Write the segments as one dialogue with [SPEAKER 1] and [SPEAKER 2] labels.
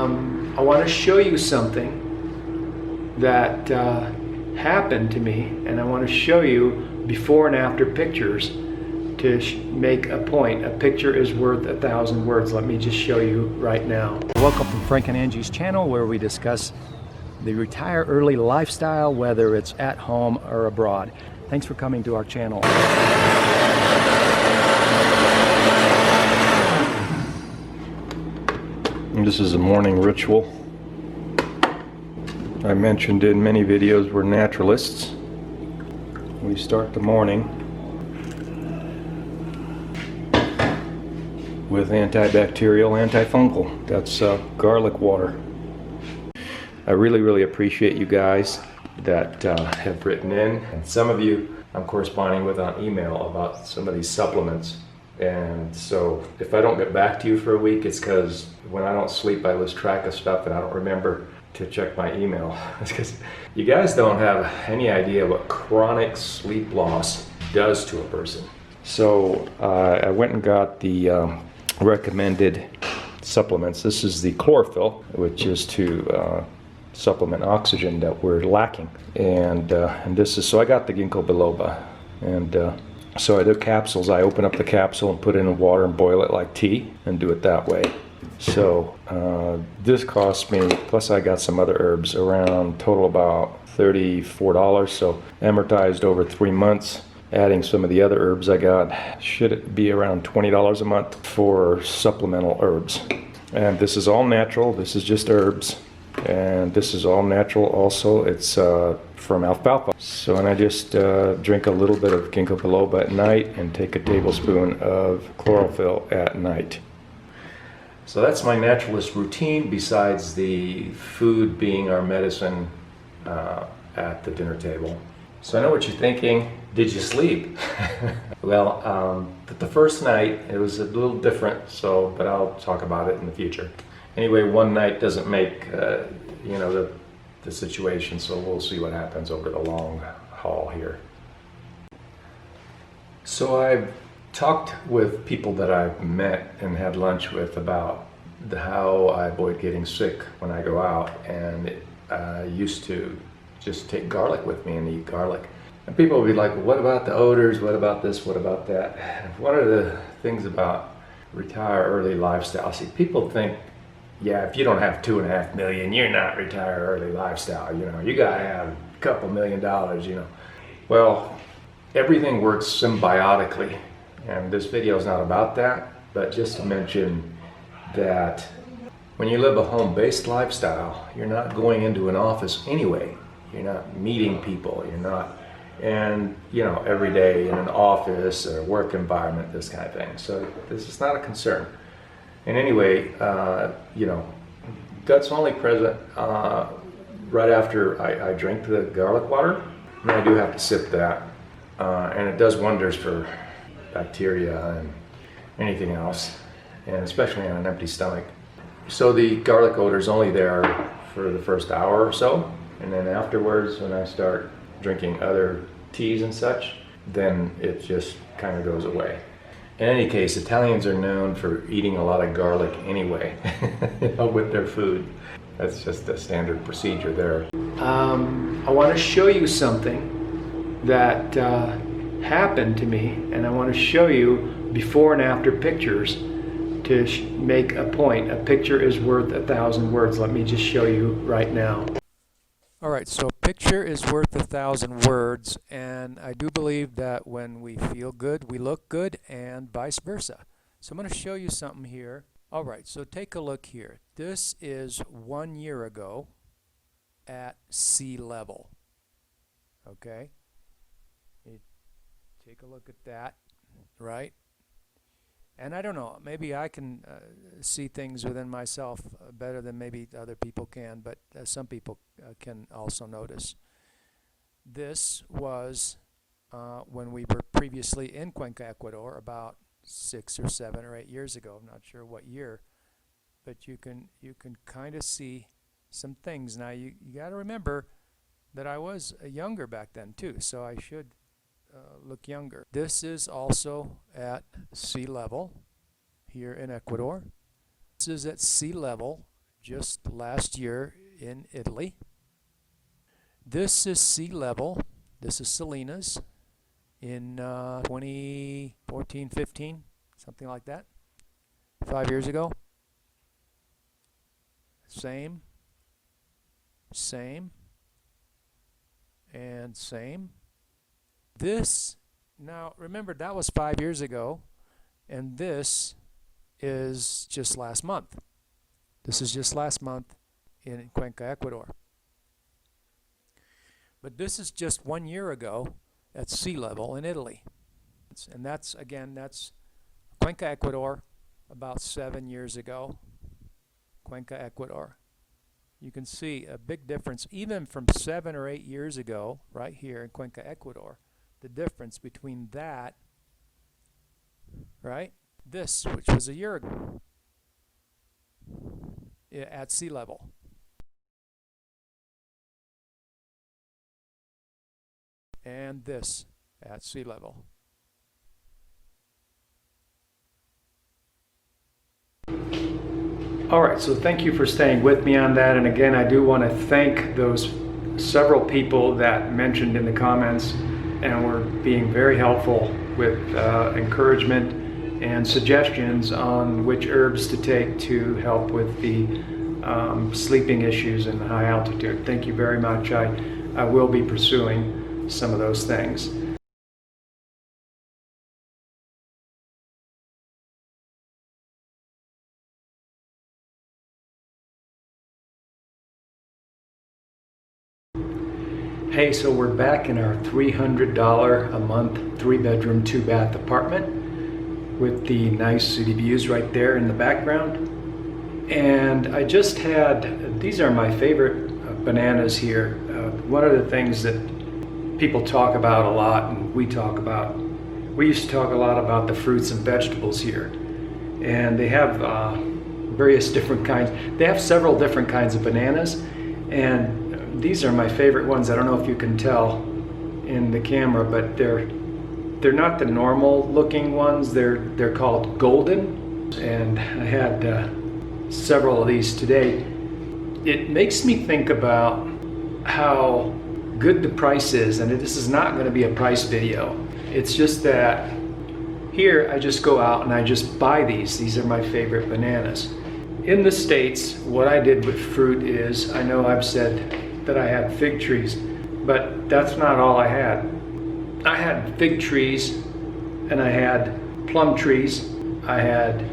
[SPEAKER 1] I want to show you something that happened to me, and I want to show you before and after pictures to make a point. A picture is worth 1,000 words. Let me just show you right now. Welcome to Frank and Angie's channel, where we discuss the retire early lifestyle, whether it's at home or abroad. Thanks for coming to our channel. This is a morning ritual. I mentioned in many videos we're naturalists. We start the morning with antibacterial, antifungal. That's garlic water. I really appreciate you guys that have written in. And some of you I'm corresponding with on email about some of these supplements. And so if I don't get back to you for a week, it's because when I don't sleep I lose track of stuff and I don't remember to check my email. It's because you guys don't have any idea what chronic sleep loss does to a person. So I went and got the recommended supplements. This is the chlorophyll, which is to supplement oxygen that we're lacking. And this is, so I got the ginkgo biloba. And so I do capsules. I open up the capsule and put it in water and boil it like tea and do it that way. So this cost me, plus I got some other herbs, around total about $34. So amortized over 3 months, adding some of the other herbs I got, should it be around $20 a month for supplemental herbs. And this is all natural. This is just herbs. And this is all natural also. It's from alfalfa. So, and I just drink a little bit of ginkgo biloba at night and take a tablespoon of chlorophyll at night. So that's my naturalist routine, besides the food being our medicine at the dinner table. So I know what you're thinking. Did you sleep? Well, but the first night it was a little different. So, but I'll talk about it in the future. Anyway, one night doesn't make you know, the situation. So we'll see what happens over the long haul here. So I've talked with people that I've met and had lunch with about how I avoid getting sick when I go out, and I used to just take garlic with me and eat garlic. And people would be like, well, what about the odors? What about this? What about that? One of the things about retire early lifestyle, see, people think, yeah, if you don't have $2.5 million, you're not retire early lifestyle. You know, you gotta have a couple $1 million, you know. Well, everything works symbiotically. And this video is not about that, but just to mention that when you live a home-based lifestyle, you're not going into an office anyway. You're not meeting people. You're not, and you know, every day in an office or work environment, this kind of thing. So this is not a concern. And anyway, you know, gut's only present right after I drink the garlic water, and I do have to sip that, and it does wonders for bacteria and anything else, and especially on an empty stomach. So the garlic odor is only there for the first hour or so, and then afterwards, when I start drinking other teas and such, then it just kind of goes away. In any case, Italians are known for eating a lot of garlic anyway, you know, with their food. That's just a standard procedure there. I want to show you something that happened to me, and I want to show you before and after pictures to make a point. A picture is worth 1,000 words. Let me just show you right now. All right, so a picture is worth 1,000 words, and I do believe that when we feel good, we look good, and vice versa. So I'm going to show you something here. All right, so take a look here. This is 1 year ago at sea level. Okay? You take a look at that, right? And I don't know, maybe I can see things within myself better than maybe other people can, but some people can also notice. This was when we were previously in Cuenca, Ecuador, about 6 or 7 or 8 years ago. I'm not sure what year, but you can kind of see some things. Now you got to remember that I was younger back then too, so I should look younger. This is also at sea level here in Ecuador. This is at sea level
[SPEAKER 2] just last year in Italy. This is sea level. This is Salinas in 2014, 15, something like that, 5 years ago. Same, and same. This, now remember, that was 5 years ago, and this is just last month. This is just last month in Cuenca, Ecuador. But this is just 1 year ago at sea level in Italy. And that's, again, that's Cuenca, Ecuador, about 7 years ago. Cuenca, Ecuador. You can see a big difference, even from 7 or 8 years ago, right here in Cuenca, Ecuador. The difference between that, right, this, which was a year ago, at sea level. And this at sea level.
[SPEAKER 1] All right, so thank you for staying with me on that. And again, I do want to thank those several people that mentioned in the comments and were being very helpful with encouragement and suggestions on which herbs to take to help with the sleeping issues in high altitude. Thank you very much. I will be pursuing some of those things. Hey, so we're back in our $300 a month 3-bedroom 2-bath apartment with the nice city views right there in the background. And I just had, these are my favorite bananas here. One of the things that people talk about a lot, and we used to talk a lot about the fruits and vegetables here. And they have various different kinds. They have several different kinds of bananas, and these are my favorite ones. I don't know if you can tell in the camera, but they're not the normal looking ones. They're called golden, and I had several of these today. It makes me think about how good the price is, and this is not going to be a price video. It's just that here I just go out and I just buy these. These are my favorite bananas. In the States, what I did with fruit is, I know I've said that I had fig trees, but that's not all I had. I had fig trees, and I had plum trees, I had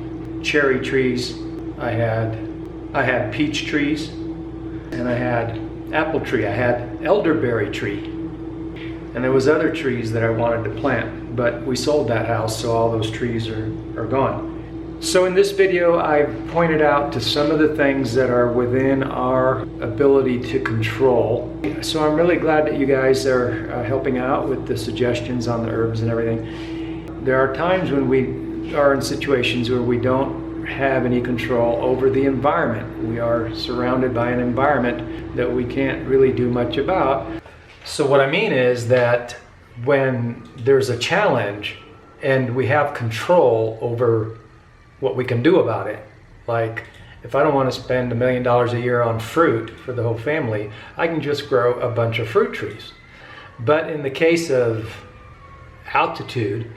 [SPEAKER 1] cherry trees, I had peach trees, and I had apple tree. I had elderberry tree, and there was other trees that I wanted to plant, but we sold that house, so all those trees are gone. So in this video, I've pointed out to some of the things that are within our ability to control. So I'm really glad that you guys are helping out with the suggestions on the herbs and everything. There are times when we are in situations where we don't have any control over the environment. We are surrounded by an environment that we can't really do much about. So what I mean is that when there's a challenge and we have control over what we can do about it. Like, if I don't want to spend $1 million a year on fruit for the whole family, I can just grow a bunch of fruit trees. But in the case of altitude,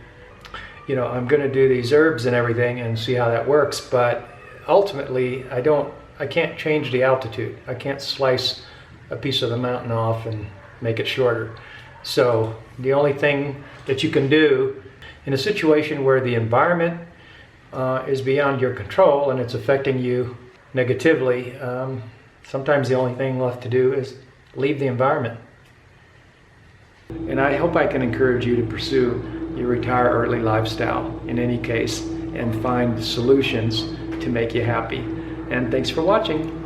[SPEAKER 1] you know, I'm going to do these herbs and everything and see how that works, but ultimately I can't change the altitude. I can't slice a piece of the mountain off and make it shorter. So the only thing that you can do in a situation where the environment is beyond your control and it's affecting you negatively, sometimes the only thing left to do is leave the environment. And I hope I can encourage you to pursue your retire early lifestyle in any case and find solutions to make you happy. And thanks for watching.